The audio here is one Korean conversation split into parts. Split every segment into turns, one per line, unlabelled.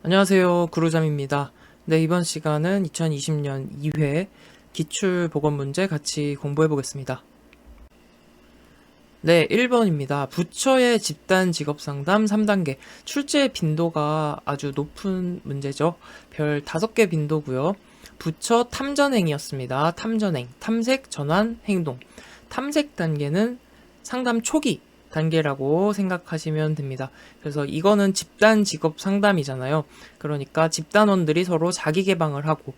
안녕하세요. 구루잠입니다. 네, 이번 시간은 2020년 2회 기출보건문제 같이 공부해 보겠습니다. 네, 1번입니다. 부처의 집단 직업상담 3단계. 출제 빈도가 아주 높은 문제죠. 별 5개 빈도고요. 부처 탐전행이었습니다. 탐전행, 탐색, 전환, 행동. 탐색 단계는 상담 초기 단계라고 생각하시면 됩니다. 그래서 이거는 집단 직업 상담이잖아요. 그러니까 집단원들이 서로 자기 개방을 하고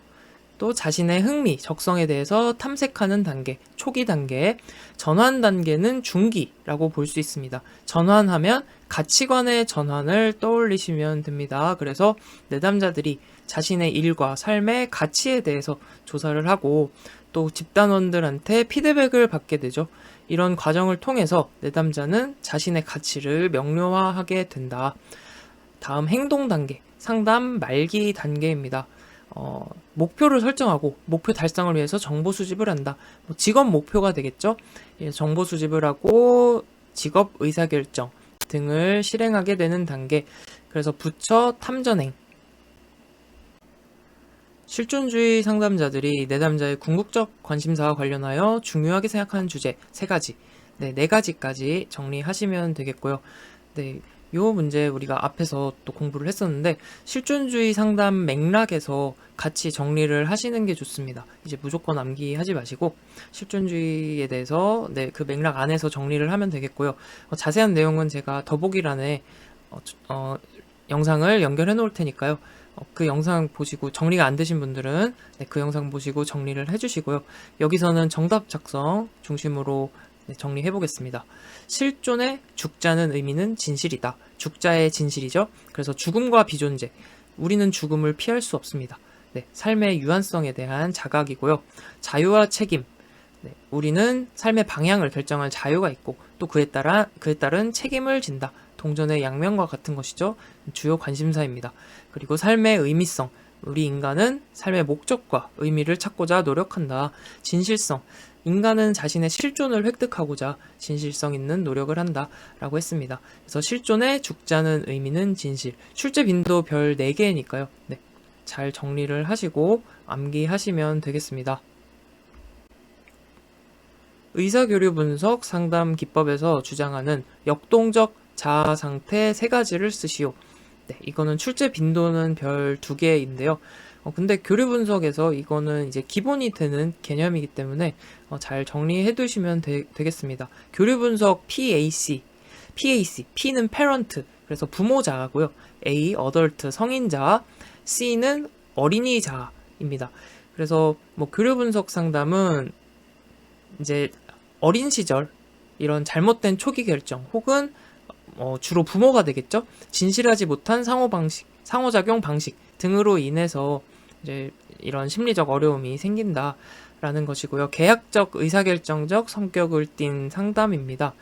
또 자신의 흥미, 적성에 대해서 탐색하는 단계, 초기 단계, 전환 단계는 중기라고 볼 수 있습니다. 전환하면 가치관의 전환을 떠올리시면 됩니다. 그래서 내담자들이 자신의 일과 삶의 가치에 대해서 조사를 하고 또 집단원들한테 피드백을 받게 되죠. 이런 과정을 통해서 내담자는 자신의 가치를 명료화하게 된다. 다음 행동 단계, 상담 말기 단계입니다. 목표를 설정하고 목표 달성을 위해서 정보 수집을 한다. 직업 목표가 되겠죠. 정보 수집을 하고 직업 의사결정 등을 실행하게 되는 단계. 그래서 부처 탐전행. 실존주의 상담자들이 내담자의 궁극적 관심사와 관련하여 중요하게 생각하는 주제 3가지, 네, 4가지까지 정리하시면 되겠고요. 네, 요 문제 우리가 앞에서 또 공부를 했었는데 실존주의 상담 맥락에서 같이 정리를 하시는 게 좋습니다. 이제 무조건 암기하지 마시고 실존주의에 대해서 그 맥락 안에서 정리를 하면 되겠고요. 자세한 내용은 제가 더보기란에 영상을 연결해 놓을 테니까요. 그 영상 보시고 정리가 안 되신 분들은 그 영상 보시고 정리를 해주시고요. 여기서는 정답 작성 중심으로 정리해 보겠습니다. 실존의 죽자는 의미는 진실이다. 죽자의 진실이죠. 그래서 죽음과 비존재. 우리는 죽음을 피할 수 없습니다. 삶의 유한성에 대한 자각이고요. 자유와 책임. 우리는 삶의 방향을 결정할 자유가 있고 또 그에 따른 책임을 진다. 동전의 양면과 같은 것이죠. 주요 관심사입니다. 그리고 삶의 의미성. 우리 인간은 삶의 목적과 의미를 찾고자 노력한다. 진실성. 인간은 자신의 실존을 획득하고자 진실성 있는 노력을 한다. 라고 했습니다. 그래서 실존의 죽자는 의미는 진실. 출제 빈도 별 4개니까요. 잘 정리를 하시고 암기하시면 되겠습니다. 의사교류 분석 상담 기법에서 주장하는 역동적 자아 상태 3가지를 쓰시오. 이거는 출제 빈도는 별 2개인데요. 근데 교류 분석에서 이거는 이제 기본이 되는 개념이기 때문에 잘 정리해 두시면 되겠습니다. 교류 분석 PAC, P는 parent, 그래서 부모자고요. A, adult, 성인자, C는 어린이자입니다. 그래서 교류 분석 상담은 이제 어린 시절 이런 잘못된 초기 결정 혹은 주로 부모가 되겠죠. 진실하지 못한 상호작용 방식 등으로 인해서 이제 이런 심리적 어려움이 생긴다라는 것이고요. 계약적 의사결정적 성격을 띤 상담입니다.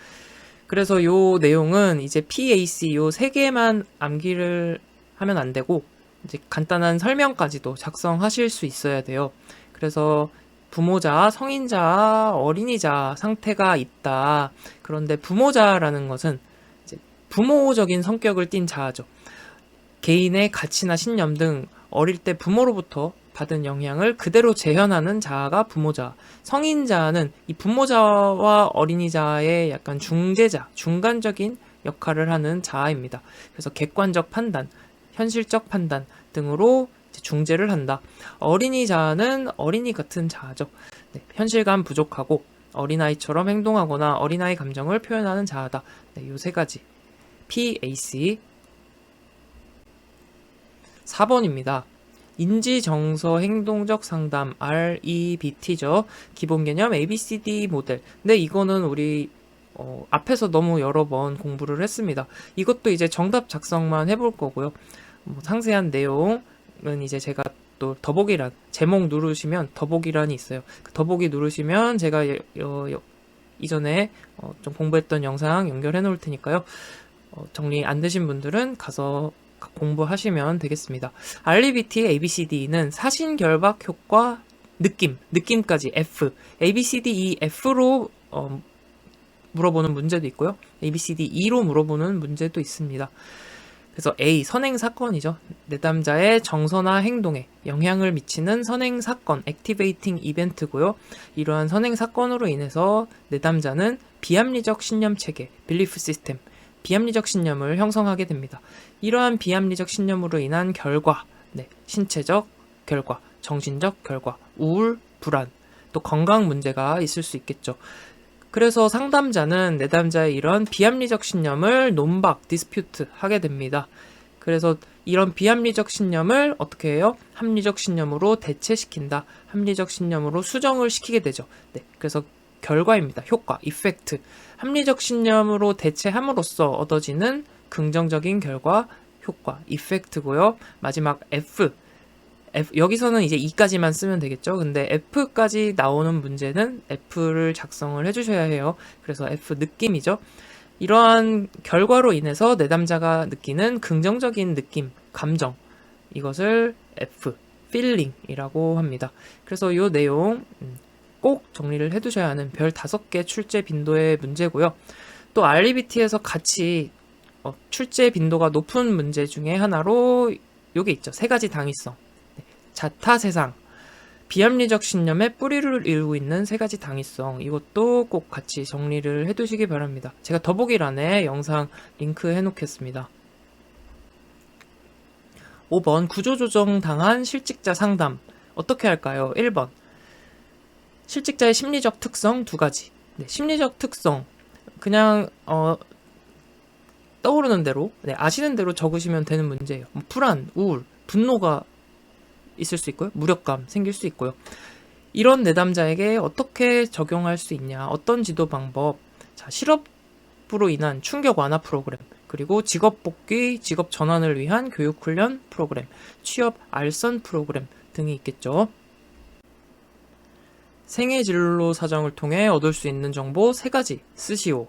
그래서 요 내용은 이제 PAC 요 3개만 암기를 하면 안 되고 이제 간단한 설명까지도 작성하실 수 있어야 돼요. 그래서 부모자, 성인자, 어린이자 상태가 있다. 그런데 부모자라는 것은 이제 부모적인 성격을 띤 자아죠. 개인의 가치나 신념 등 어릴 때 부모로부터 받은 영향을 그대로 재현하는 자아가 부모자. 성인자는 이 부모자와 어린이자의 약간 중재자, 중간적인 역할을 하는 자아입니다. 그래서 객관적 판단, 현실적 판단 등으로 중재를 한다. 어린이자는 어린이 같은 자아죠. 현실감 부족하고 어린아이처럼 행동하거나 어린아이 감정을 표현하는 자아다. 이 3가지. PAC. 4번입니다. 인지정서 행동적 상담 REBT죠. 기본 개념 ABCD 모델. 근데 이거는 우리 앞에서 너무 여러 번 공부를 했습니다. 이것도 이제 정답 작성만 해볼 거고요. 상세한 내용은 이제 제가 또 더보기란 제목 누르시면 더보기란이 있어요. 그 더보기 누르시면 제가 이전에 좀 공부했던 영상 연결해 놓을 테니까요. 정리 안 되신 분들은 가서 공부하시면 되겠습니다. REBT ABCD는 사신결박 효과 느낌까지 F, ABCD, F로 물어보는 문제도 있고요. ABCD, E로 물어보는 문제도 있습니다. 그래서 A, 선행 사건이죠. 내담자의 정서나 행동에 영향을 미치는 선행 사건, 액티베이팅 이벤트고요. 이러한 선행 사건으로 인해서 내담자는 비합리적 신념 체계, 빌리프 시스템, 비합리적 신념을 형성하게 됩니다. 이러한 비합리적 신념으로 인한 결과, 신체적 결과, 정신적 결과, 우울, 불안, 또 건강 문제가 있을 수 있겠죠. 그래서 상담자는 내담자의 이런 비합리적 신념을 논박, 디스퓨트 하게 됩니다. 그래서 이런 비합리적 신념을 어떻게 해요? 합리적 신념으로 대체시킨다. 합리적 신념으로 수정을 시키게 되죠. 그래서 결과입니다. 효과, 이펙트. 합리적 신념으로 대체함으로써 얻어지는 긍정적인 결과, 효과, 이펙트고요. 마지막 F, 여기서는 이제 E까지만 쓰면 되겠죠. 근데 F까지 나오는 문제는 F를 작성을 해주셔야 해요. 그래서 F, 느낌이죠. 이러한 결과로 인해서 내담자가 느끼는 긍정적인 느낌, 감정, 이것을 F, feeling이라고 합니다. 그래서 이 내용 꼭 정리를 해두셔야 하는 별 5개 출제 빈도의 문제고요. 또 REBT에서 같이 출제 빈도가 높은 문제 중에 하나로 요게 있죠. 3가지 당위성. 자타세상, 비합리적 신념의 뿌리를 이루고 있는 3가지 당위성, 이것도 꼭 같이 정리를 해두시기 바랍니다. 제가 더보기란에 영상 링크 해놓겠습니다. 5번 구조조정 당한 실직자 상담 어떻게 할까요? 1번 실직자의 심리적 특성 2가지. 심리적 특성 그냥 떠오르는 대로 아시는 대로 적으시면 되는 문제예요. 불안, 우울, 분노가 있을 수 있고요. 무력감 생길 수 있고요. 이런 내담자에게 어떻게 적용할 수 있냐. 어떤 지도 방법. 자, 실업으로 인한 충격 완화 프로그램. 그리고 직업 복귀, 직업 전환을 위한 교육 훈련 프로그램. 취업 알선 프로그램 등이 있겠죠. 생애 진로 사정을 통해 얻을 수 있는 정보 3가지 쓰시오.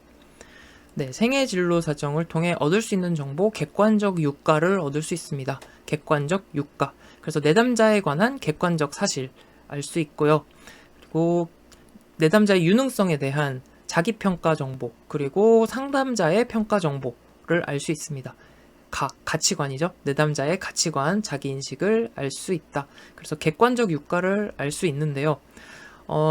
생애 진로 사정을 통해 얻을 수 있는 정보, 객관적 유가를 얻을 수 있습니다. 객관적 유가. 그래서 내담자에 관한 객관적 사실 알 수 있고요. 그리고 내담자의 유능성에 대한 자기평가 정보, 그리고 상담자의 평가 정보를 알 수 있습니다. 가치관이죠. 내담자의 가치관, 자기인식을 알 수 있다. 그래서 객관적 유가를 알 수 있는데요.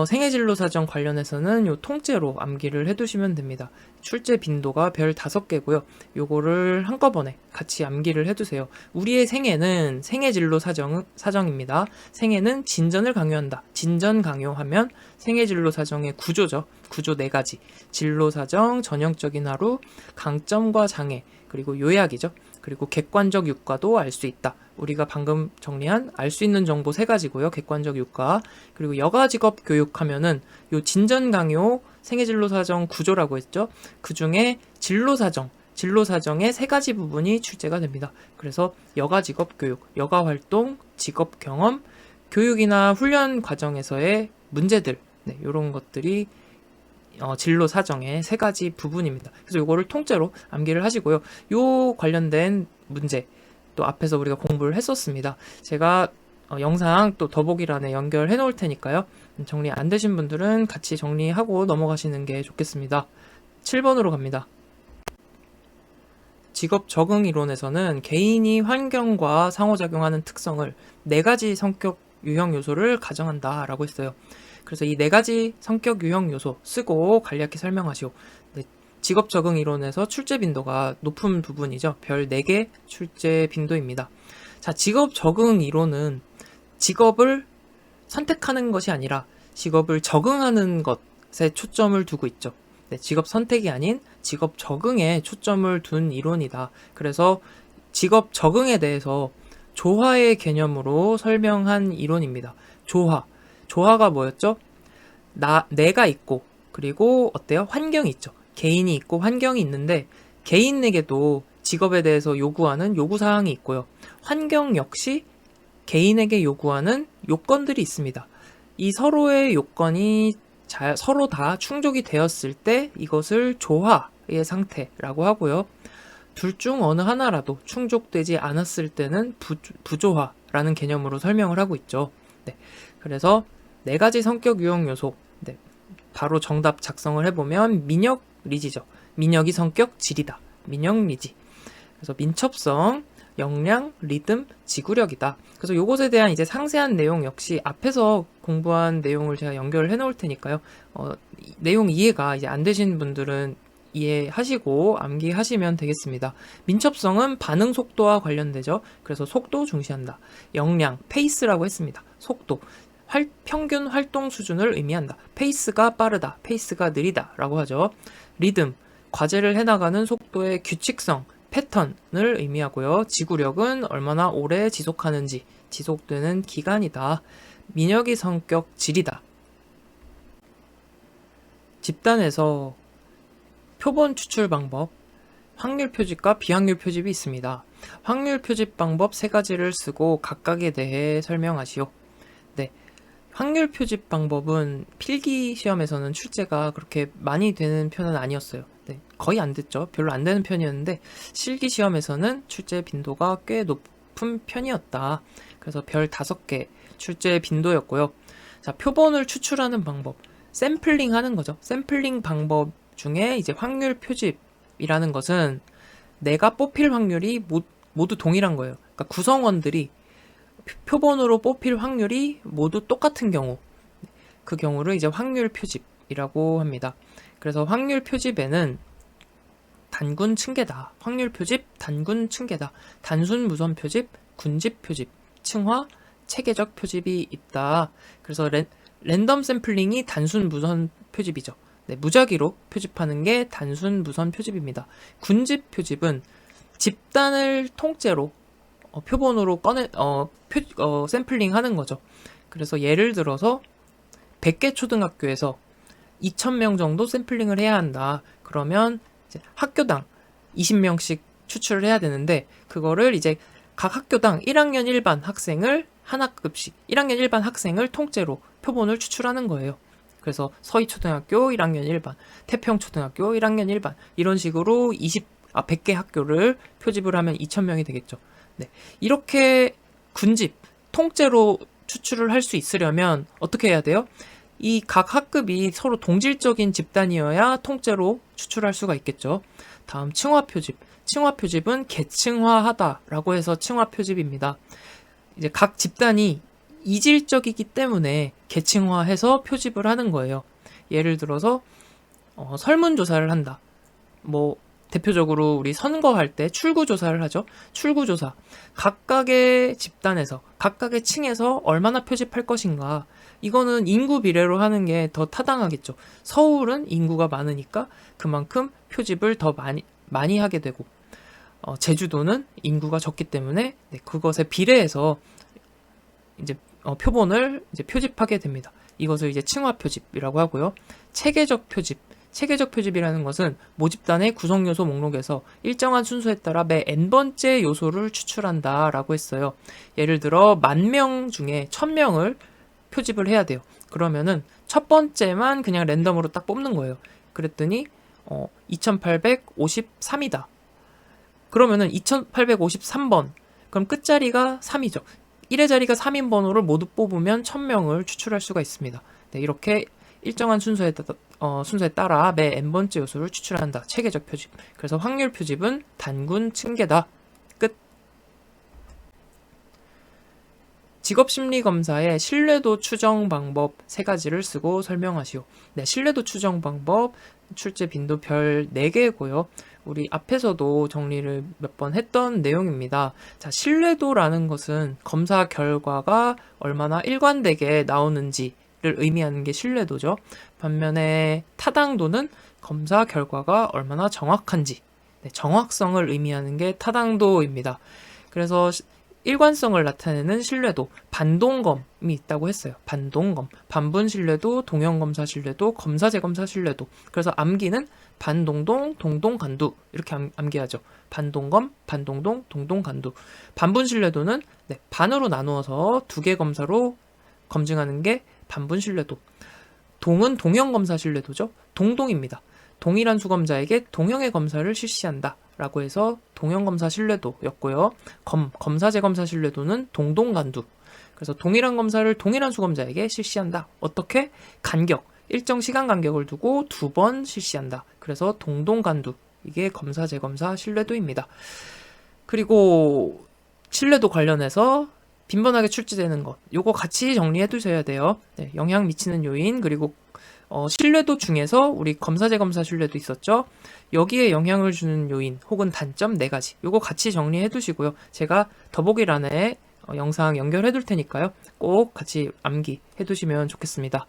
생애진로 사정 관련해서는 요 통째로 암기를 해두시면 됩니다. 출제 빈도가 별 5개고요. 요거를 한꺼번에 같이 암기를 해두세요. 우리의 생애는 생애진로 사정입니다. 생애는 진전을 강요한다. 진전 강요하면 생애진로 사정의 구조죠. 구조 4가지. 진로 사정, 전형적인 하루, 강점과 장애, 그리고 요약이죠. 그리고 객관적 유가도 알 수 있다. 우리가 방금 정리한 알 수 있는 정보 3가지고요. 객관적 유가. 그리고 여가직업 교육하면은 요 진전 강요 생애진로 사정 구조라고 했죠. 그 중에 진로 사정의 3가지 부분이 출제가 됩니다. 그래서 여가직업 교육, 여가활동, 직업 경험, 교육이나 훈련 과정에서의 문제들, 이런 것들이 진로 사정의 3가지 부분입니다. 그래서 요거를 통째로 암기를 하시고요. 요 관련된 문제 또 앞에서 우리가 공부를 했었습니다. 제가 영상 또 더보기란에 연결해 놓을 테니까요. 정리 안 되신 분들은 같이 정리하고 넘어가시는 게 좋겠습니다. 7번으로 갑니다. 직업 적응 이론에서는 개인이 환경과 상호작용하는 특성을 4가지 성격 유형 요소를 가정한다 라고 했어요. 그래서 이 4가지 성격 유형 요소 쓰고 간략히 설명하시오. 직업 적응 이론에서 출제 빈도가 높은 부분이죠. 별 4개 출제 빈도입니다. 자, 직업 적응 이론은 직업을 선택하는 것이 아니라 직업을 적응하는 것에 초점을 두고 있죠. 직업 선택이 아닌 직업 적응에 초점을 둔 이론이다. 그래서 직업 적응에 대해서 조화의 개념으로 설명한 이론입니다. 조화가 뭐였죠? 내가 있고, 그리고 어때요? 환경이 있죠. 개인이 있고 환경이 있는데 개인에게도 직업에 대해서 요구하는 요구사항이 있고요. 환경 역시 개인에게 요구하는 요건들이 있습니다. 이 서로의 요건이 서로 다 충족이 되었을 때 이것을 조화의 상태라고 하고요. 둘 중 어느 하나라도 충족되지 않았을 때는 부조화라는 개념으로 설명을 하고 있죠. 그래서 4가지 성격 유형 요소. 바로 정답 작성을 해보면 민혁 리지죠. 민혁이 성격 질이다. 민혁 리지. 그래서 민첩성, 역량, 리듬, 지구력이다. 그래서 요것에 대한 이제 상세한 내용 역시 앞에서 공부한 내용을 제가 연결을 해 놓을 테니까요. 내용 이해가 이제 안 되신 분들은 이해하시고 암기하시면 되겠습니다. 민첩성은 반응 속도와 관련되죠. 그래서 속도 중시한다. 역량, 페이스라고 했습니다. 속도, 평균 활동 수준을 의미한다. 페이스가 빠르다, 페이스가 느리다 라고 하죠. 리듬, 과제를 해나가는 속도의 규칙성, 패턴을 의미하고요. 지구력은 얼마나 오래 지속하는지, 지속되는 기간이다. 민혁이 성격 질이다. 집단에서 표본 추출 방법, 확률 표집과 비확률 표집이 있습니다. 확률 표집 방법 3가지를 쓰고 각각에 대해 설명하시오. 네, 확률 표집 방법은 필기 시험에서는 출제가 그렇게 많이 되는 편은 아니었어요. 네, 거의 안 됐죠. 별로 안 되는 편이었는데 실기 시험에서는 출제 빈도가 꽤 높은 편이었다. 그래서 별 5개 출제 빈도였고요. 자, 표본을 추출하는 방법, 샘플링 하는 거죠. 샘플링 방법 중에 이제 확률 표집이라는 것은 내가 뽑힐 확률이 모두 동일한 거예요. 그러니까 구성원들이 표본으로 뽑힐 확률이 모두 똑같은 경우, 그 경우를 이제 확률 표집이라고 합니다. 그래서 확률 표집에는 단군 층계다. 확률 표집, 단군 층계다. 단순 무선 표집, 군집 표집, 층화, 체계적 표집이 있다. 그래서 랜덤 샘플링이 단순 무선 표집이죠. 네, 무작위로 표집하는 게 단순 무선 표집입니다. 군집 표집은 집단을 통째로 표본으로 샘플링 하는 거죠. 그래서 예를 들어서 100개 초등학교에서 2,000명 정도 샘플링을 해야 한다. 그러면 이제 학교당 20명씩 추출을 해야 되는데, 그거를 이제 각 학교당 1학년 일반 학생을 한 학급씩 1학년 일반 학생을 통째로 표본을 추출하는 거예요. 그래서 서희초등학교 1학년 일반, 태평초등학교 1학년 일반, 이런 식으로 100개 학교를 표집을 하면 2,000명이 되겠죠. 네, 이렇게 군집, 통째로 추출을 할 수 있으려면 어떻게 해야 돼요? 이 각 학급이 서로 동질적인 집단이어야 통째로 추출할 수가 있겠죠. 다음 층화 표집. 층화 표집은 계층화하다라고 해서 층화 표집입니다. 이제 각 집단이 이질적이기 때문에 계층화해서 표집을 하는 거예요. 예를 들어서 설문조사를 한다. 뭐 대표적으로 우리 선거할 때 출구조사를 하죠. 출구조사. 각각의 집단에서, 각각의 층에서 얼마나 표집할 것인가. 이거는 인구 비례로 하는 게 더 타당하겠죠. 서울은 인구가 많으니까 그만큼 표집을 더 많이 하게 되고, 제주도는 인구가 적기 때문에 그것에 비례해서 이제 표본을 이제 표집하게 됩니다. 이것을 이제 층화 표집이라고 하고요. 체계적 표집. 체계적 표집이라는 것은 모집단의 구성 요소 목록에서 일정한 순서에 따라 매 n번째 요소를 추출한다라고 했어요. 예를 들어 10,000명 중에 1,000명을 표집을 해야 돼요. 그러면은 첫 번째만 그냥 랜덤으로 딱 뽑는 거예요. 그랬더니 2853이다. 그러면은 2853번. 그럼 끝자리가 3이죠. 1의 자리가 3인 번호를 모두 뽑으면 1,000명을 추출할 수가 있습니다. 네, 이렇게 일정한 순서에 따라 매 n번째 요소를 추출한다. 체계적 표집. 그래서 확률 표집은 단군 층계다. 끝. 직업심리검사의 신뢰도 추정 방법 3가지를 쓰고 설명하시오. 네, 신뢰도 추정 방법 출제 빈도 별 4개고요. 우리 앞에서도 정리를 몇 번 했던 내용입니다. 자, 신뢰도라는 것은 검사 결과가 얼마나 일관되게 나오는지를 의미하는 게 신뢰도죠. 반면에 타당도는 검사 결과가 얼마나 정확한지, 정확성을 의미하는 게 타당도입니다. 그래서 일관성을 나타내는 신뢰도, 반동검이 있다고 했어요. 반동검, 반분 신뢰도, 동형검사 신뢰도, 검사 재검사 신뢰도. 그래서 암기는 반동동, 동동간두 이렇게 암기하죠. 반동검, 반동동, 동동간두. 반분 신뢰도는 반으로 나누어서 2개 검사로 검증하는 게 반분 신뢰도. 동은 동형검사 신뢰도죠. 동동입니다. 동일한 수검자에게 동형의 검사를 실시한다 라고 해서 동형검사 신뢰도였고요. 검사 재검사 신뢰도는 동동간두. 그래서 동일한 검사를 동일한 수검자에게 실시한다. 어떻게? 간격, 일정 시간 간격을 두고 2번 실시한다. 그래서 동동간두. 이게 검사 재검사 신뢰도입니다. 그리고 신뢰도 관련해서 빈번하게 출제되는 것, 요거 같이 정리해 두셔야 돼요. 네, 영향 미치는 요인, 그리고 신뢰도 중에서 우리 검사 재검사 신뢰도 있었죠. 여기에 영향을 주는 요인 혹은 단점 4가지, 요거 같이 정리해 두시고요. 제가 더보기란에 영상 연결해 둘 테니까요. 꼭 같이 암기해 두시면 좋겠습니다.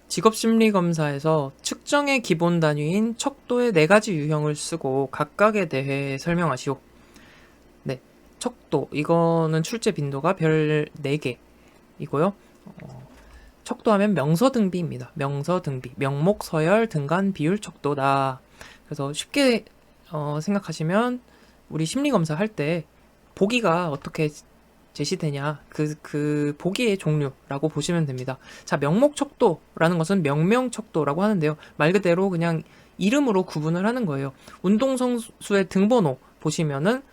직업심리검사에서 측정의 기본 단위인 척도의 4가지 유형을 쓰고 각각에 대해 설명하시오. 네, 척도, 이거는 출제 빈도가 별 4개이고요. 척도하면 명서등비입니다. 명서등비, 명목, 서열, 등간, 비율, 척도다. 그래서 쉽게 생각하시면 우리 심리검사 할 때 보기가 어떻게 제시되냐, 그 보기의 종류라고 보시면 됩니다. 자, 명목척도라는 것은 명명척도라고 하는데요. 말 그대로 그냥 이름으로 구분을 하는 거예요. 운동선수의 등번호 보시면은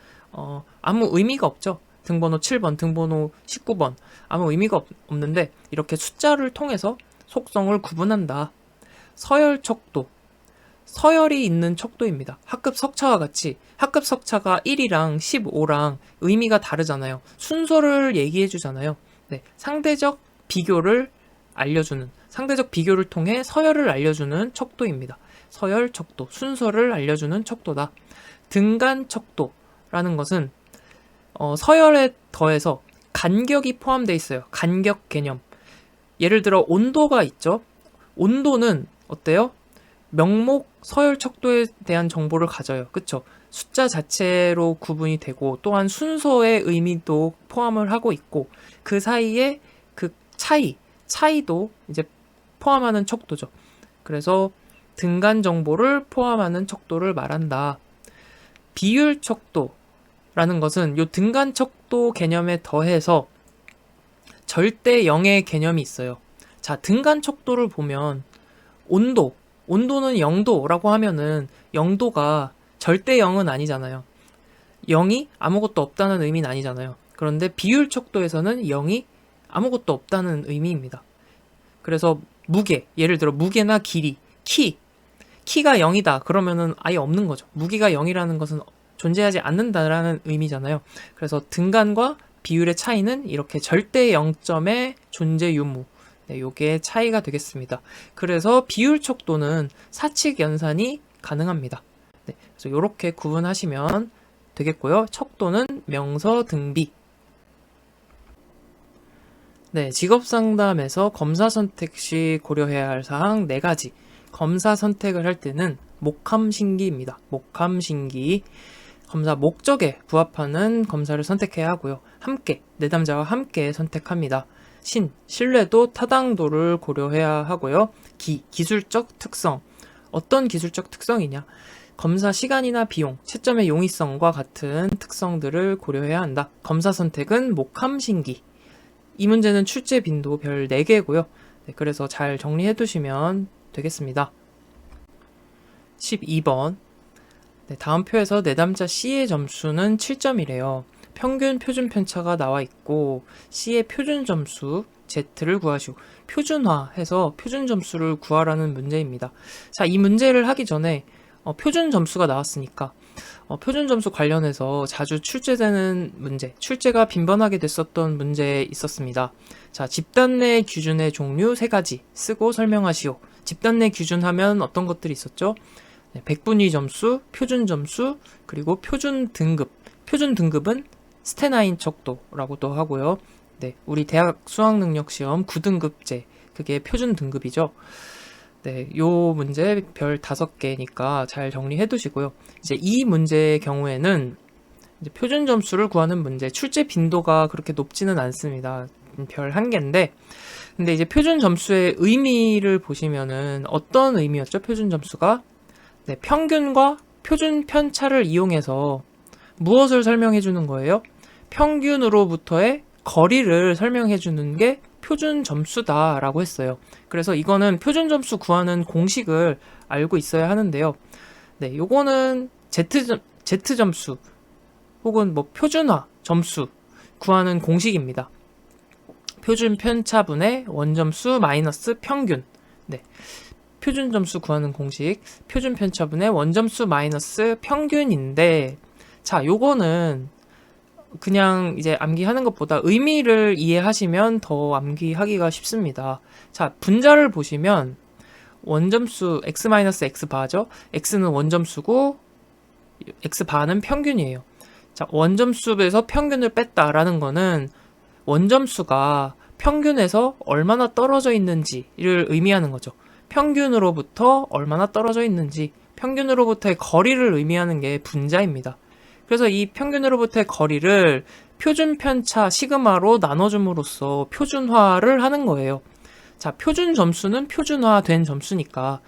아무 의미가 없죠. 등번호 7번, 등번호 19번, 아무 의미가 없는데 이렇게 숫자를 통해서 속성을 구분한다. 서열척도, 서열이 있는 척도입니다. 학급 석차와 같이 학급 석차가 1이랑 15랑 의미가 다르잖아요. 순서를 얘기해 주잖아요. 네, 상대적 비교를 알려주는, 상대적 비교를 통해 서열을 알려주는 척도입니다. 서열 척도, 순서를 알려주는 척도다. 등간 척도라는 것은 서열에 더해서 간격이 포함되어 있어요. 간격 개념. 예를 들어 온도가 있죠. 온도는 어때요? 명목, 서열, 척도에 대한 정보를 가져요. 그쵸? 숫자 자체로 구분이 되고 또한 순서의 의미도 포함을 하고 있고 그 사이에 그 차이도 이제 포함하는 척도죠. 그래서 등간 정보를 포함하는 척도를 말한다. 비율 척도라는 것은 요 등간 척도 개념에 더해서 절대 0의 개념이 있어요. 자, 등간 척도를 보면 온도는 0도라고 하면은 0도가 절대 0은 아니잖아요. 0이 아무것도 없다는 의미는 아니잖아요. 그런데 비율 척도에서는 0이 아무것도 없다는 의미입니다. 그래서 무게, 예를 들어 무게나 길이, 키가 0이다 그러면은 아예 없는 거죠. 무게가 0이라는 것은 존재하지 않는다라는 의미잖아요. 그래서 등간과 비율의 차이는 이렇게 절대 0점의 존재 유무, 네, 요게 차이가 되겠습니다. 그래서 비율 척도는 사칙 연산이 가능합니다. 네, 그래서 이렇게 구분하시면 되겠고요. 척도는 명서 등비. 네, 직업상담에서 검사 선택 시 고려해야 할 사항 4가지. 검사 선택을 할 때는 목함신기입니다. 목함신기. 검사 목적에 부합하는 검사를 선택해야 하고요. 함께, 내담자와 함께 선택합니다. 신뢰도, 타당도를 고려해야 하고요. 기술적 특성. 어떤 기술적 특성이냐? 검사 시간이나 비용, 채점의 용이성과 같은 특성들을 고려해야 한다. 검사 선택은 목함신기. 이 문제는 출제 빈도 별 4개고요. 네, 그래서 잘 정리해 두시면 되겠습니다. 12번. 네, 다음 표에서 내담자 C의 점수는 7점이래요. 평균 표준 편차가 나와 있고 C의 표준 점수 Z를 구하시오. 표준화해서 표준 점수를 구하라는 문제입니다. 자, 이 문제를 하기 전에 표준 점수가 나왔으니까 표준 점수 관련해서 자주 출제되는 문제, 출제가 빈번하게 됐었던 문제 있었습니다. 자, 집단 내 기준의 종류 3가지 쓰고 설명하시오. 집단 내 기준 하면 어떤 것들이 있었죠? 네, 백분위 점수, 표준 점수, 그리고 표준 등급. 표준 등급은 스테나인 척도라고도 하고요. 네, 우리 대학 수학능력시험 9등급제, 그게 표준 등급이죠. 네, 요 문제 별 5개니까 잘 정리해 두시고요. 이제 이 문제의 경우에는 이제 표준 점수를 구하는 문제, 출제 빈도가 그렇게 높지는 않습니다. 별 1개인데, 근데 이제 표준 점수의 의미를 보시면은 어떤 의미였죠? 표준 점수가? 네, 평균과 표준 편차를 이용해서 무엇을 설명해 주는 거예요? 평균으로부터의 거리를 설명해 주는 게 표준 점수다라고 했어요. 그래서 이거는 표준 점수 구하는 공식을 알고 있어야 하는데요. 네, 요거는 Z 점수 혹은 뭐 표준화 점수 구하는 공식입니다. 표준 편차분의 원점수 마이너스 평균. 네. 표준 점수 구하는 공식, 표준 편차분의 원점수 마이너스 평균인데, 자, 요거는 그냥 이제 암기하는 것보다 의미를 이해하시면 더 암기하기가 쉽습니다. 자, 분자를 보시면 원점수 x-x바죠? x는 원점수고 x바는 평균이에요. 자, 원점수에서 평균을 뺐다라는 거는 원점수가 평균에서 얼마나 떨어져 있는지를 의미하는 거죠. 평균으로부터 얼마나 떨어져 있는지, 평균으로부터의 거리를 의미하는 게 분자입니다. 그래서 이 평균으로부터의 거리를 표준 편차 시그마로 나눠줌으로써 표준화를 하는 거예요. 자, 표준 점수는 표준화된 점수니까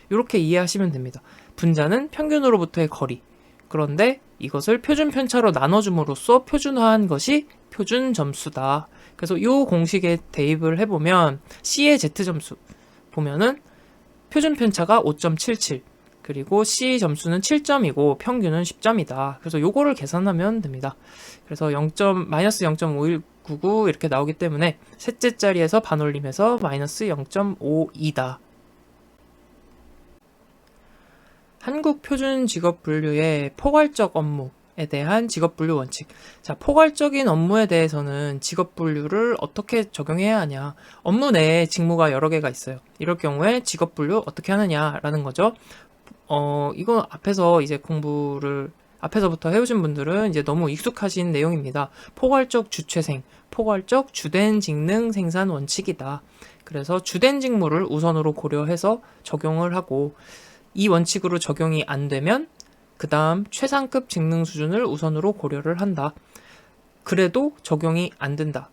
이렇게 이해하시면 됩니다. 분자는 평균으로부터의 거리. 그런데 이것을 표준 편차로 나눠줌으로써 표준화한 것이 표준 점수다. 그래서 이 공식에 대입을 해보면 C의 Z점수 보면은 표준 편차가 5.77 그리고 C 점수는 7점이고 평균은 10점이다. 그래서 요거를 계산하면 됩니다. 그래서 마이너스 0.5199 이렇게 나오기 때문에 셋째 자리에서 반올림해서 마이너스 0.52다. 한국 표준 직업 분류의 포괄적 업무에 대한 직업 분류 원칙. 자, 포괄적인 업무에 대해서는 직업 분류를 어떻게 적용해야 하냐. 업무 내에 직무가 여러 개가 있어요. 이럴 경우에 직업 분류 어떻게 하느냐라는 거죠. 이건 앞에서 이제 공부를 앞에서부터 해오신 분들은 이제 너무 익숙하신 내용입니다. 포괄적 주체생, 포괄적 주된 직능 생산 원칙이다. 그래서 주된 직무를 우선으로 고려해서 적용을 하고 이 원칙으로 적용이 안 되면 그 다음 최상급 직능 수준을 우선으로 고려를 한다. 그래도 적용이 안 된다.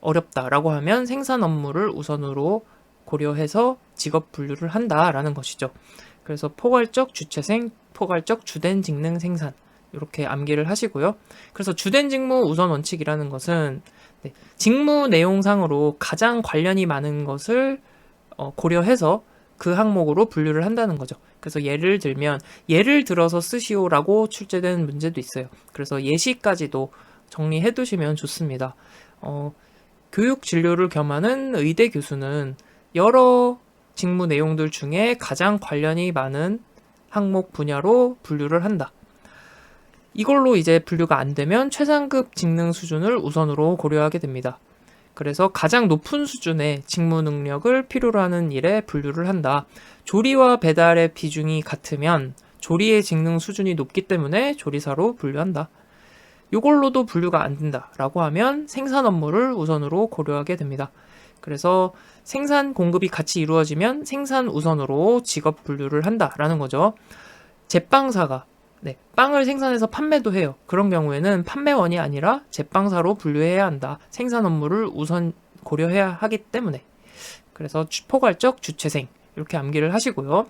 어렵다라고 하면 생산 업무를 우선으로 고려해서 직업 분류를 한다라는 것이죠. 그래서 포괄적 주체생, 포괄적 주된 직능 생산 이렇게 암기를 하시고요. 그래서 주된 직무 우선 원칙이라는 것은 직무 내용상으로 가장 관련이 많은 것을 고려해서 그 항목으로 분류를 한다는 거죠. 그래서 예를 들어서 쓰시오라고 출제된 문제도 있어요. 그래서 예시까지도 정리해 두시면 좋습니다. 교육 진료를 겸하는 의대 교수는 여러 직무 내용들 중에 가장 관련이 많은 항목 분야로 분류를 한다. 이걸로 이제 분류가 안 되면 최상급 직능 수준을 우선으로 고려하게 됩니다. 그래서 가장 높은 수준의 직무 능력을 필요로 하는 일에 분류를 한다. 조리와 배달의 비중이 같으면 조리의 직능 수준이 높기 때문에 조리사로 분류한다. 이걸로도 분류가 안 된다라고 하면 생산 업무를 우선으로 고려하게 됩니다. 그래서 생산 공급이 같이 이루어지면 생산 우선으로 직업 분류를 한다라는 거죠. 제빵사가 빵을 생산해서 판매도 해요. 그런 경우에는 판매원이 아니라 제빵사로 분류해야 한다. 생산 업무를 우선 고려해야 하기 때문에. 그래서 포괄적 주체생 이렇게 암기를 하시고요.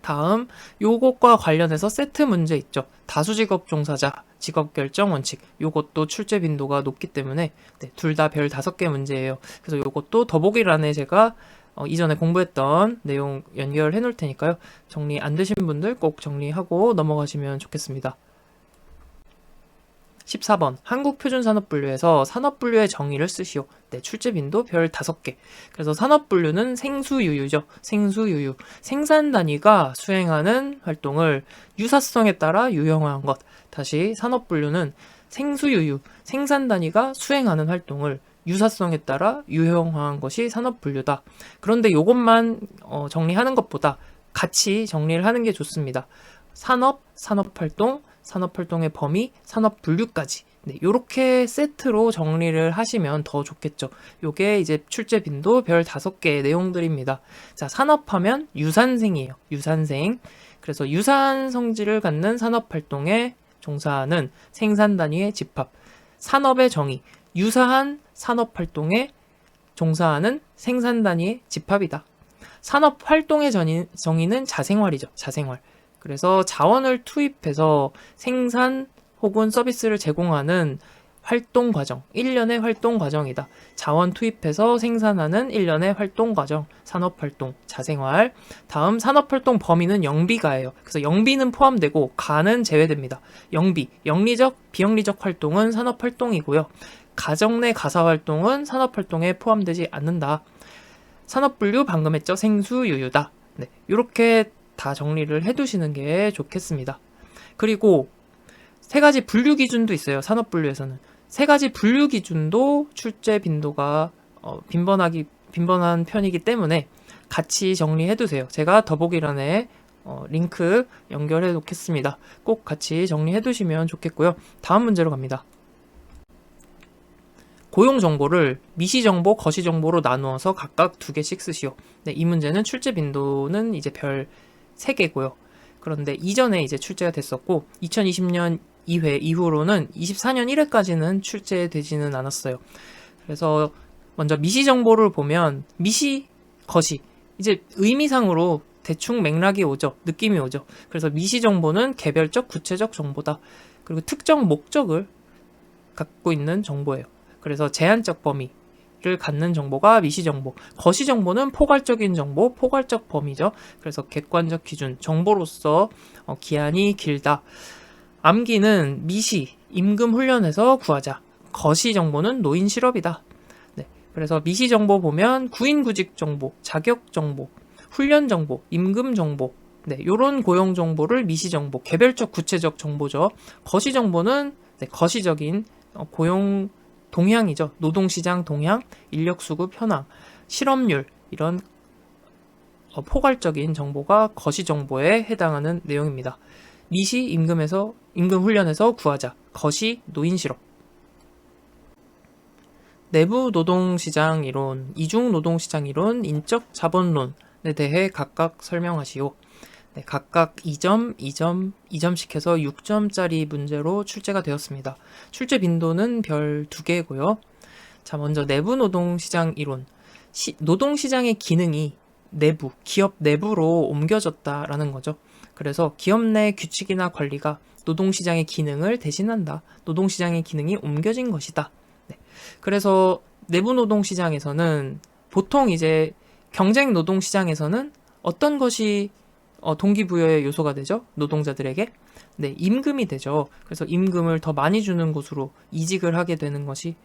다음 요것과 관련해서 세트 문제 있죠. 다수직업 종사자 직업결정 원칙. 요것도 출제 빈도가 높기 때문에 둘 다 별 5개 문제예요. 그래서 요것도 더보기란에 제가 이전에 공부했던 내용 연결해 놓을 테니까요. 정리 안 되신 분들 꼭 정리하고 넘어가시면 좋겠습니다. 14번 한국표준산업분류에서 산업분류의 정의를 쓰시오. 출제 빈도 별 5개. 그래서 산업분류는 생수유유죠. 생수유유. 생산 단위가 수행하는 활동을 유사성에 따라 유형화한 것. 다시 산업분류는 생수유유. 생산 단위가 수행하는 활동을 유사성에 따라 유형화한 것이 산업분류다. 그런데 이것만 정리하는 것보다 같이 정리를 하는 게 좋습니다. 산업, 산업활동, 산업활동의 범위, 산업분류까지 이렇게 세트로 정리를 하시면 더 좋겠죠. 요게 이제 출제 빈도 별 5개의 내용들입니다. 자, 산업하면 유산생이에요. 유산생. 그래서 유사한 성질을 갖는 산업활동에 종사하는 생산 단위의 집합. 산업의 정의. 유사한 산업활동에 종사하는 생산 단위의 집합이다. 산업활동의 정의는 자생활이죠. 자생활. 그래서 자원을 투입해서 생산 혹은 서비스를 제공하는 활동 과정, 1년의 활동 과정이다. 자원 투입해서 생산하는 1년의 활동 과정, 산업활동, 자생활. 다음 산업활동 범위는 영비가예요. 그래서 영비는 포함되고 가는 제외됩니다. 영비, 영리적, 비영리적 활동은 산업활동이고요. 가정 내 가사활동은 산업활동에 포함되지 않는다. 산업분류 방금 했죠. 생수유유다. 네, 이렇게 다 정리를 해두시는 게 좋겠습니다. 그리고 세 가지 분류 기준도 있어요. 산업 분류에서는 세 가지 분류 기준도 출제 빈도가 빈번한 편이기 때문에 같이 정리해 두세요. 제가 더보기란에 링크 연결해 놓겠습니다. 꼭 같이 정리해 두시면 좋겠고요. 다음 문제로 갑니다. 고용 정보를 미시 정보, 거시 정보로 나누어서 각각 2개씩 쓰시오. 네, 이 문제는 출제 빈도는 이제 별 3개고요. 그런데 이전에 이제 출제가 됐었고 2020년 2회 이후로는 24년 1회까지는 출제되지는 않았어요. 그래서 먼저 미시 정보를 보면 미시, 거시 이제 의미상으로 대충 맥락이 오죠. 느낌이 오죠. 그래서 미시 정보는 개별적, 구체적 정보다. 그리고 특정 목적을 갖고 있는 정보예요. 그래서 제한적 범위를 갖는 정보가 미시 정보. 거시 정보는 포괄적인 정보, 포괄적 범위죠. 그래서 객관적 기준, 정보로서 기한이 길다. 암기는 미시, 임금 훈련에서 구하자. 거시 정보는 노인 실업이다. 네, 그래서 미시 정보 보면 구인 구직 정보, 자격 정보, 훈련 정보, 임금 정보, 네, 요런 고용 정보를 미시 정보, 개별적 구체적 정보죠. 거시 정보는 네, 거시적인 고용 동향이죠. 노동시장 동향, 인력 수급 현황, 실업률 이런 포괄적인 정보가 거시 정보에 해당하는 내용입니다. 미시 임금 훈련에서 구하자. 거시 노인 실업. 내부 노동시장 이론, 이중 노동시장 이론, 인적 자본론에 대해 각각 설명하시오. 네, 각각 2점, 2점, 2점씩 해서 6점짜리 문제로 출제가 되었습니다. 출제 빈도는 별 2개고요. 자, 먼저 내부 노동시장 이론. 노동시장의 기능이 내부, 기업 내부로 옮겨졌다라는 거죠. 그래서 기업 내 규칙이나 관리가 노동시장의 기능을 대신한다. 노동시장의 기능이 옮겨진 것이다. 네. 그래서 내부 노동시장에서는 보통 이제 경쟁 노동시장에서는 어떤 것이 동기부여의 요소가 되죠? 노동자들에게? 네, 임금이 되죠. 그래서 임금을 더 많이 주는 곳으로 이직을 하게 되는 것이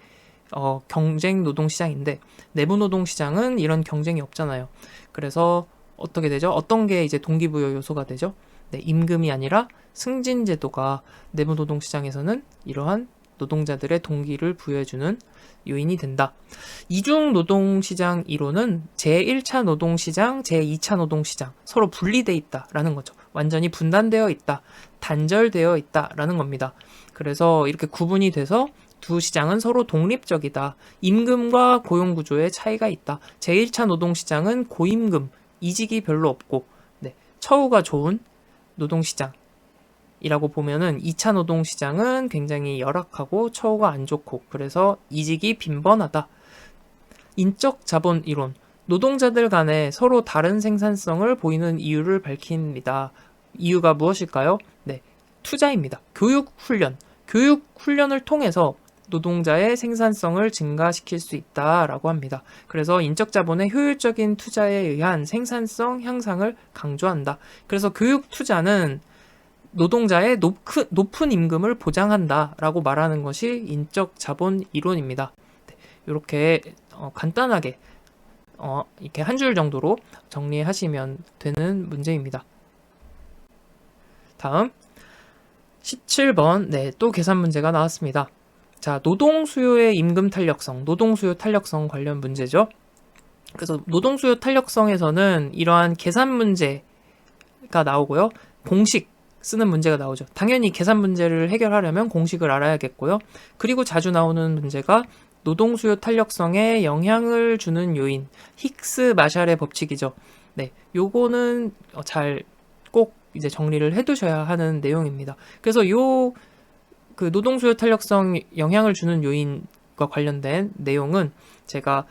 경쟁 노동시장인데 내부 노동시장은 이런 경쟁이 없잖아요. 그래서 어떻게 되죠? 어떤 게 이제 동기부여 요소가 되죠? 네, 임금이 아니라 승진제도가 내부 노동시장에서는 이러한 노동자들의 동기를 부여해주는 요인이 된다. 이중 노동시장 이론은 제1차 노동시장, 제2차 노동시장 서로 분리되어 있다라는 거죠. 완전히 분단되어 있다, 단절되어 있다라는 겁니다. 그래서 이렇게 구분이 돼서 두 시장은 서로 독립적이다. 임금과 고용구조의 차이가 있다. 제1차 노동시장은 고임금, 이직이 별로 없고 처우가 좋은 노동시장이라고 보면은 2차 노동시장은 굉장히 열악하고 처우가 안 좋고 그래서 이직이 빈번하다. 인적 자본 이론. 노동자들 간에 서로 다른 생산성을 보이는 이유를 밝힙니다. 이유가 무엇일까요? 네, 투자입니다. 교육 훈련을 통해서 노동자의 생산성을 증가시킬 수 있다라고 합니다. 그래서 인적 자본의 효율적인 투자에 의한 생산성 향상을 강조한다. 그래서 교육 투자는 노동자의 높은 임금을 보장한다라고 말하는 것이 인적 자본 이론입니다. 네, 이렇게 간단하게 이렇게 한 줄 정도로 정리하시면 되는 문제입니다. 다음 17번 네, 또 계산 문제가 나왔습니다. 자, 노동수요의 임금 탄력성, 노동수요 탄력성 관련 문제죠. 그래서 노동수요 탄력성에서는 이러한 계산 문제가 나오고요. 공식 쓰는 문제가 나오죠. 당연히 계산 문제를 해결하려면 공식을 알아야겠고요. 그리고 자주 나오는 문제가 노동수요 탄력성에 영향을 주는 요인, 힉스 마샬의 법칙이죠. 네, 요거는 잘 꼭 이제 정리를 해두셔야 하는 내용입니다. 그래서 그 노동수요 탄력성 영향을 주는 요인과 관련된 내용은 제가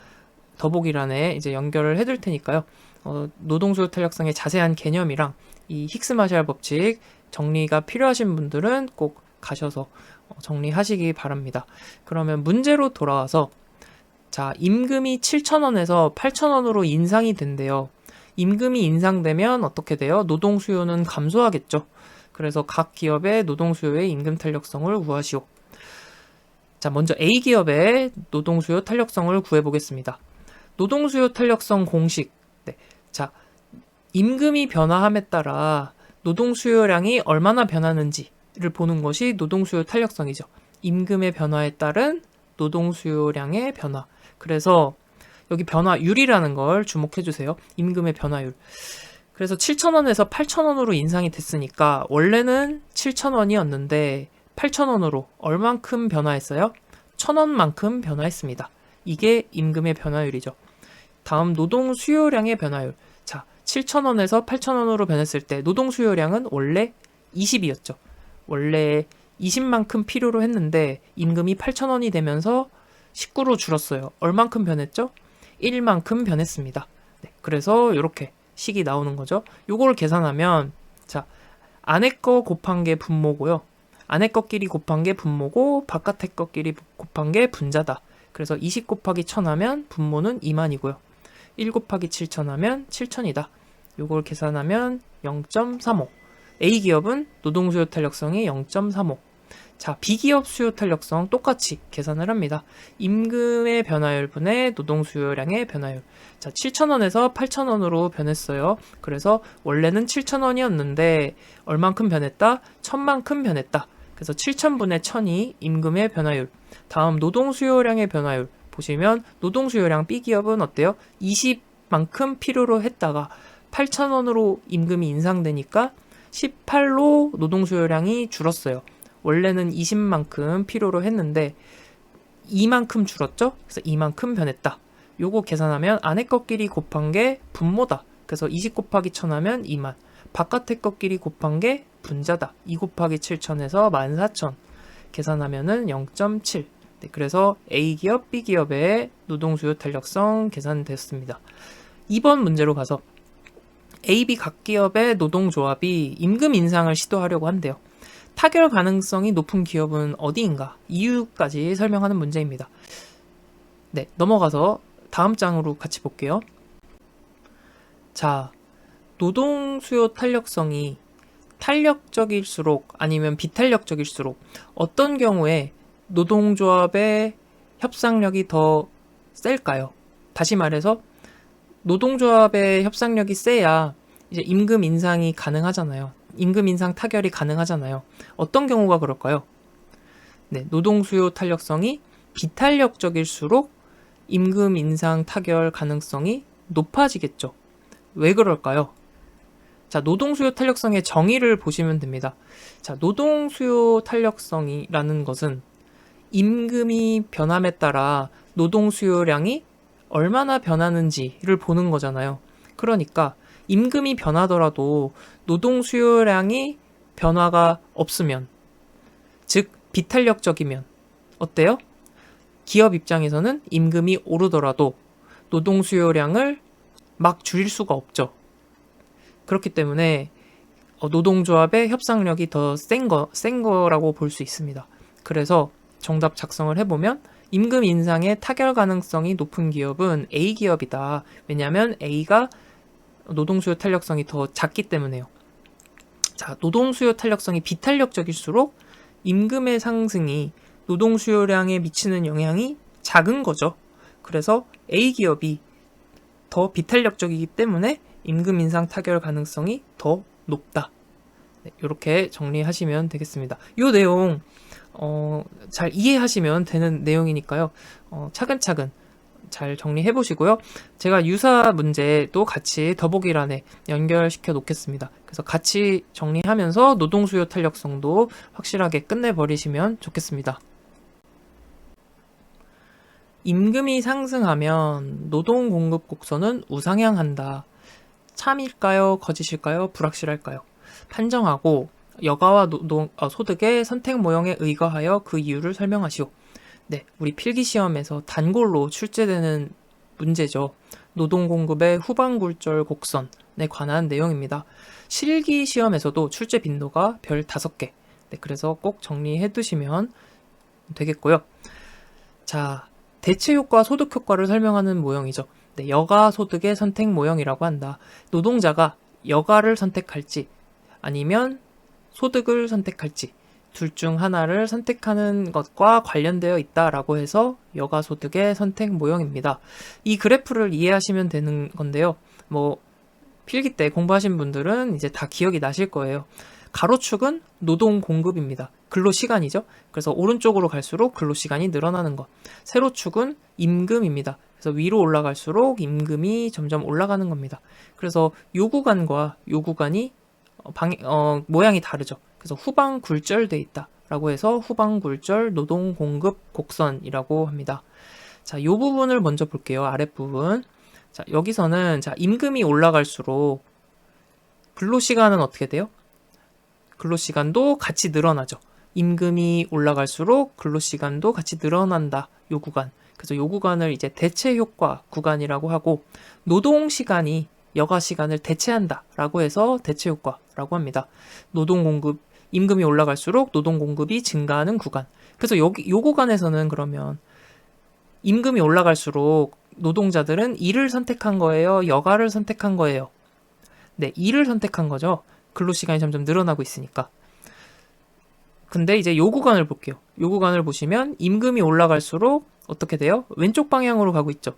더보기란에 이제 연결을 해둘 테니까요. 노동수요 탄력성의 자세한 개념이랑 이 힉스 마샬 법칙 정리가 필요하신 분들은 꼭 가셔서 정리하시기 바랍니다. 그러면 문제로 돌아와서 자, 임금이 7,000원에서 8,000원으로 인상이 된대요. 임금이 인상되면 어떻게 돼요? 노동 수요는 감소하겠죠. 그래서 각 기업의 노동 수요의 임금 탄력성을 구하시오. 자, 먼저 A 기업의 노동 수요 탄력성을 구해 보겠습니다. 노동 수요 탄력성 공식. 네. 자, 임금이 변화함에 따라 노동 수요량이 얼마나 변하는지를 보는 것이 노동 수요 탄력성이죠. 임금의 변화에 따른 노동 수요량의 변화. 그래서 여기 변화율이라는 걸 주목해 주세요. 임금의 변화율. 그래서 7,000원에서 8,000원으로 인상이 됐으니까 원래는 7,000원이었는데 8,000원으로 얼만큼 변화했어요? 1,000원만큼 변화했습니다. 이게 임금의 변화율이죠. 다음 노동 수요량의 변화율. 자, 7,000원에서 8,000원으로 변했을 때 노동 수요량은 원래 20이었죠. 원래 20만큼 필요로 했는데 임금이 8,000원이 되면서 19로 줄었어요. 얼만큼 변했죠? 1만큼 변했습니다. 네, 그래서 이렇게 식이 나오는 거죠. 요걸 계산하면 자, 안에 거 곱한 게 분모고요. 안에 거끼리 곱한 게 분모고 바깥에 거끼리 곱한 게 분자다. 그래서 20 곱하기 1000 하면 분모는 2만이고요. 1 곱하기 7000 하면 7000이다. 요걸 계산하면 0.35. A기업은 노동 수요 탄력성이 0.35. 자, B기업 수요 탄력성 똑같이 계산을 합니다. 임금의 변화율 분의 노동 수요량의 변화율. 자, 7,000원에서 8,000원으로 변했어요. 그래서 원래는 7,000원이었는데 얼만큼 변했다? 1,000만큼 변했다. 그래서 7,000분의 1,000이 임금의 변화율. 다음 노동 수요량의 변화율. 보시면 노동 수요량 B기업은 어때요? 20만큼 필요로 했다가 8,000원으로 임금이 인상되니까 18로 노동 수요량이 줄었어요. 원래는 20만큼 필요로 했는데 2만큼 줄었죠? 그래서 2만큼 변했다. 요거 계산하면 안에 것끼리 곱한 게 분모다. 그래서 20 곱하기 1000 하면 2만. 바깥에 것끼리 곱한 게 분자다. 2 곱하기 7000에서 14,000. 계산하면은 0.7. 네, 그래서 A기업, B기업의 노동 수요 탄력성 계산됐습니다. 2번 문제로 가서 A, B 각 기업의 노동조합이 임금 인상을 시도하려고 한대요. 타결 가능성이 높은 기업은 어디인가? 이유까지 설명하는 문제입니다. 네, 넘어가서 다음 장으로 같이 볼게요. 자, 노동 수요 탄력성이 탄력적일수록 아니면 비탄력적일수록 어떤 경우에 노동조합의 협상력이 더 셀까요? 다시 말해서 노동조합의 협상력이 세야 이제 임금 인상이 가능하잖아요. 임금 인상 타결이 가능하잖아요. 어떤 경우가 그럴까요? 네, 노동 수요 탄력성이 비탄력적일수록 임금 인상 타결 가능성이 높아지겠죠. 왜 그럴까요? 자, 노동 수요 탄력성의 정의를 보시면 됩니다. 자, 노동 수요 탄력성이라는 것은 임금이 변함에 따라 노동 수요량이 얼마나 변하는지를 보는 거잖아요. 그러니까 임금이 변하더라도 노동 수요량이 변화가 없으면, 즉 비탄력적이면 어때요? 기업 입장에서는 임금이 오르더라도 노동 수요량을 막 줄일 수가 없죠. 그렇기 때문에 노동조합의 협상력이 더 센 거라고 볼 수 있습니다. 그래서 정답 작성을 해보면 임금 인상의 타결 가능성이 높은 기업은 A기업이다. 왜냐하면 A가 노동수요 탄력성이 더 작기 때문에요. 자, 노동수요 탄력성이 비탄력적일수록 임금의 상승이 노동수요량에 미치는 영향이 작은 거죠. 그래서 A기업이 더 비탄력적이기 때문에 임금 인상 타결 가능성이 더 높다. 네, 이렇게 정리하시면 되겠습니다. 이 내용 잘 이해하시면 되는 내용이니까요. 차근차근 잘 정리해 보시고요. 제가 유사 문제도 같이 더보기란에 연결시켜 놓겠습니다. 그래서 같이 정리하면서 노동 수요 탄력성도 확실하게 끝내버리시면 좋겠습니다. 임금이 상승하면 노동 공급 곡선은 우상향한다. 참일까요? 거짓일까요? 불확실할까요? 판정하고 여가와 소득의 선택 모형에 의거하여 그 이유를 설명하시오. 네, 우리 필기시험에서 단골로 출제되는 문제죠. 노동공급의 후반굴절 곡선에 관한 내용입니다. 실기시험에서도 출제 빈도가 별 5개. 네, 그래서 꼭 정리해 두시면 되겠고요. 자, 대체효과, 소득효과를 설명하는 모형이죠. 네, 여가 소득의 선택 모형이라고 한다. 노동자가 여가를 선택할지 아니면 소득을 선택할지 둘 중 하나를 선택하는 것과 관련되어 있다라고 해서 여가소득의 선택 모형입니다. 이 그래프를 이해하시면 되는 건데요. 필기 때 공부하신 분들은 이제 다 기억이 나실 거예요. 가로축은 노동 공급입니다. 근로 시간이죠. 그래서 오른쪽으로 갈수록 근로 시간이 늘어나는 것. 세로축은 임금입니다. 그래서 위로 올라갈수록 임금이 점점 올라가는 겁니다. 그래서 요 구간과 요 구간이 모양이 다르죠. 그래서 후방굴절돼 있다라고 해서 후방굴절 노동 공급 곡선이라고 합니다. 자, 요 부분을 먼저 볼게요. 아랫부분. 자, 여기서는 자, 임금이 올라갈수록 근로시간은 어떻게 돼요? 근로시간도 같이 늘어나죠. 임금이 올라갈수록 근로시간도 같이 늘어난다. 요 구간. 그래서 요 구간을 이제 대체효과 구간이라고 하고, 노동시간이 여가시간을 대체한다라고 해서 대체효과라고 합니다. 노동공급, 임금이 올라갈수록 노동공급이 증가하는 구간. 그래서 요 구간에서는 그러면 임금이 올라갈수록 노동자들은 일을 선택한 거예요? 여가를 선택한 거예요? 네, 일을 선택한 거죠. 근로시간이 점점 늘어나고 있으니까. 근데 이제 요 구간을 볼게요. 요 구간을 보시면 임금이 올라갈수록 어떻게 돼요? 왼쪽 방향으로 가고 있죠.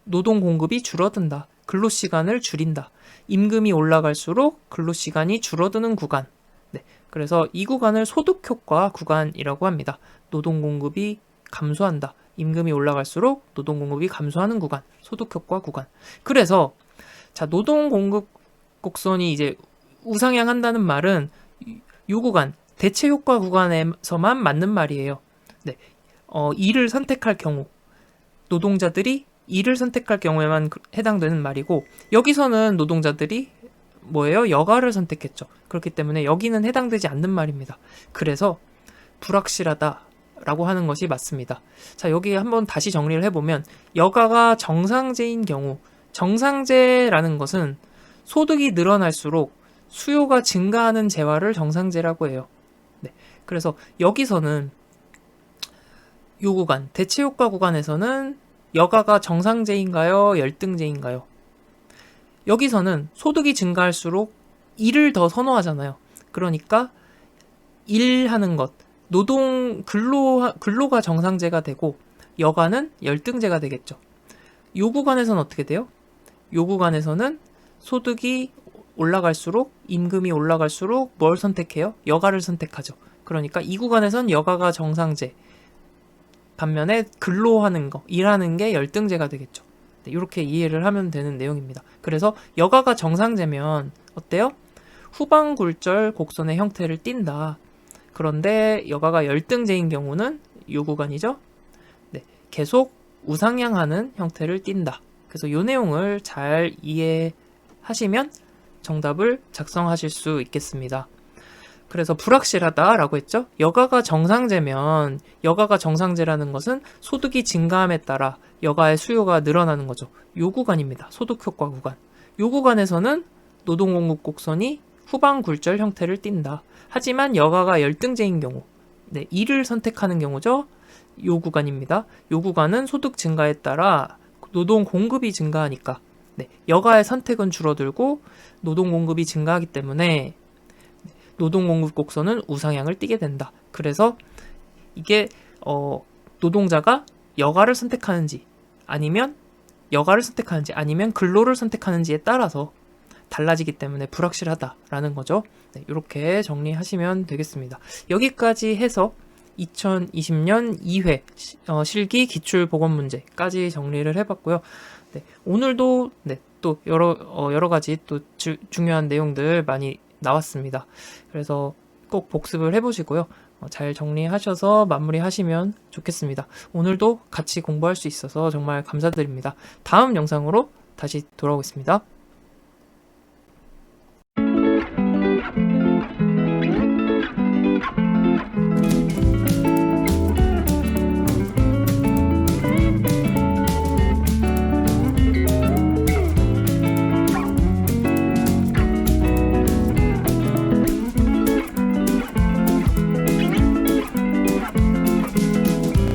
노동 공급이 줄어든다. 근로시간을 줄인다. 임금이 올라갈수록 근로시간이 줄어드는 구간. 네, 그래서 이 구간을 소득효과 구간이라고 합니다. 노동 공급이 감소한다. 임금이 올라갈수록 노동 공급이 감소하는 구간. 소득효과 구간. 그래서 자, 노동 공급 곡선이 이제 우상향한다는 말은 요 구간, 대체효과 구간에서만 맞는 말이에요. 네, 일을 선택할 경우, 노동자들이 일을 선택할 경우에만 해당되는 말이고, 여기서는 노동자들이 뭐예요? 여가를 선택했죠. 그렇기 때문에 여기는 해당되지 않는 말입니다. 그래서 불확실하다라고 하는 것이 맞습니다. 자, 여기 한번 다시 정리를 해보면, 여가가 정상제인 경우, 정상제라는 것은 소득이 늘어날수록 수요가 증가하는 재화를 정상제라고 해요. 네, 그래서 여기서는 요 구간, 대체효과 구간에서는 여가가 정상제인가요? 열등제인가요? 여기서는 소득이 증가할수록 일을 더 선호하잖아요. 그러니까 일하는 것, 근로가 정상제가 되고 여가는 열등제가 되겠죠. 요 구간에서는 어떻게 돼요? 요 구간에서는 소득이 올라갈수록, 임금이 올라갈수록 뭘 선택해요? 여가를 선택하죠. 그러니까 이 구간에선 여가가 정상제, 반면에 근로하는 거, 일하는 게 열등제가 되겠죠. 네, 이렇게 이해를 하면 되는 내용입니다. 그래서 여가가 정상제면 어때요? 후방굴절 곡선의 형태를 띈다. 그런데 여가가 열등제인 경우는 이 구간이죠. 네, 계속 우상향하는 형태를 띈다. 그래서 이 내용을 잘 이해하시면 정답을 작성하실 수 있겠습니다. 그래서 불확실하다라고 했죠. 여가가 정상제면, 여가가 정상제라는 것은 소득이 증가함에 따라 여가의 수요가 늘어나는 거죠. 요 구간입니다. 소득효과 구간. 요 구간에서는 노동공급 곡선이 후방굴절 형태를 띈다. 하지만 여가가 열등제인 경우, 네, 일을 선택하는 경우죠. 요 구간입니다. 요 구간은 소득 증가에 따라 노동 공급이 증가하니까, 네, 여가의 선택은 줄어들고 노동 공급이 증가하기 때문에 노동 공급 곡선은 우상향을 띠게 된다. 그래서 이게 노동자가 여가를 선택하는지 아니면 근로를 선택하는지에 따라서 달라지기 때문에 불확실하다라는 거죠. 네, 이렇게 정리하시면 되겠습니다. 여기까지 해서 2020년 2회 실기 기출보건문제까지 정리를 해봤고요. 네, 오늘도 네, 또 여러 가지 또 중요한 내용들 많이 나왔습니다. 그래서 꼭 복습을 해보시고요. 잘 정리하셔서 마무리하시면 좋겠습니다. 오늘도 같이 공부할 수 있어서 정말 감사드립니다. 다음 영상으로 다시 돌아오겠습니다.